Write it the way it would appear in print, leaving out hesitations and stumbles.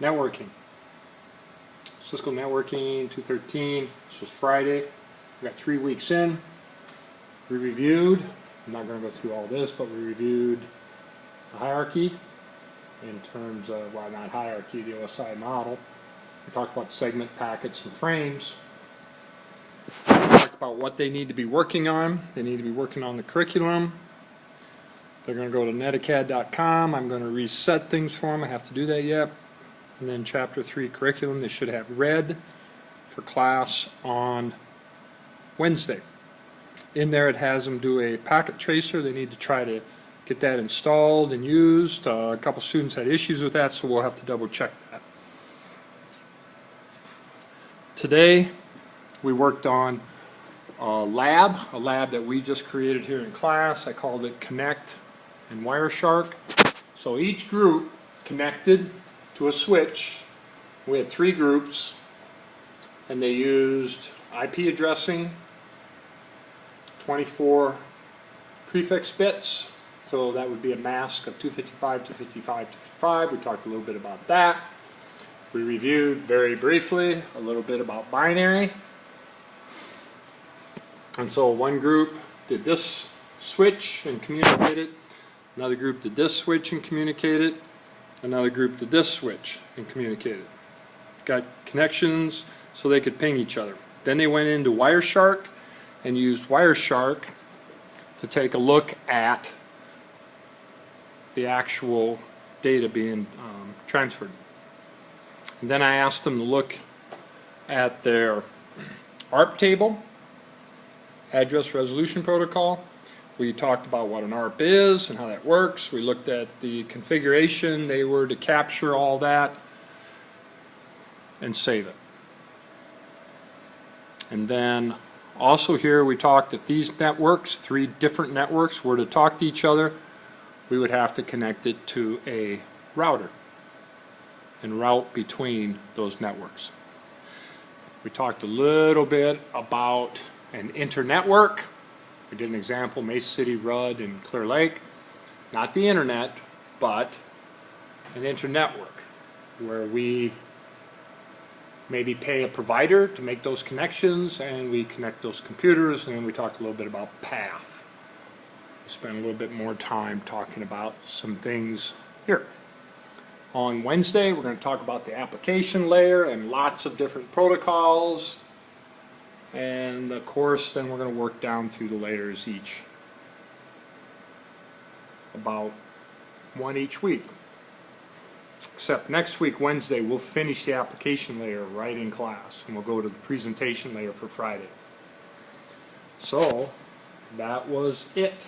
networking. Cisco networking 213. This was Friday. We got 3 weeks in. We reviewed, I'm not going to go through all this, but we reviewed the hierarchy in terms of, well, not hierarchy, the OSI model. We talked about segment, packets, and frames. We talked about what they need to be working on. They need to be working on the curriculum. They're going to go to netacad.com. I'm going to reset things for them. I have to do that yet. And then Chapter 3 curriculum, they should have read for class on Wednesday. In there it has them do a packet tracer. They need to try to get that installed and used. A couple students had issues with that, so we'll have to double check that. Today we worked on a lab that we just created here in class. I called it Connect and Wireshark. So each group connected to a switch. We had 3 groups, and they used IP addressing, 24 prefix bits, so that would be a mask of 255, 255, 255. We talked a little bit about that. We reviewed very briefly a little bit about binary. And so one group did this switch and communicated, another group did this switch and communicated, another group did this switch and communicated. Got connections so they could ping each other. Then they went into Wireshark and used Wireshark to take a look at the actual data being transferred. And then I asked them to look at their ARP table, address resolution protocol. We talked about what an ARP is and how that works. We looked at the configuration. They were to capture all that and save it. And then also here we talked if these networks, 3 different networks, were to talk to each other, we would have to connect it to a router and route between those networks. We talked a little bit about an internetwork. We did an example, Mesa City, Rudd, and Clear Lake. Not the internet, but an internetwork where we maybe pay a provider to make those connections and we connect those computers, and then we talked a little bit about path. We spent a little bit more time talking about some things here. On Wednesday we're going to talk about the application layer and lots of different protocols, and of course then we're going to work down through the layers each, about 1 each week. Except next week, Wednesday, we'll finish the application layer right in class, and we'll go to the presentation layer for Friday. So, that was it.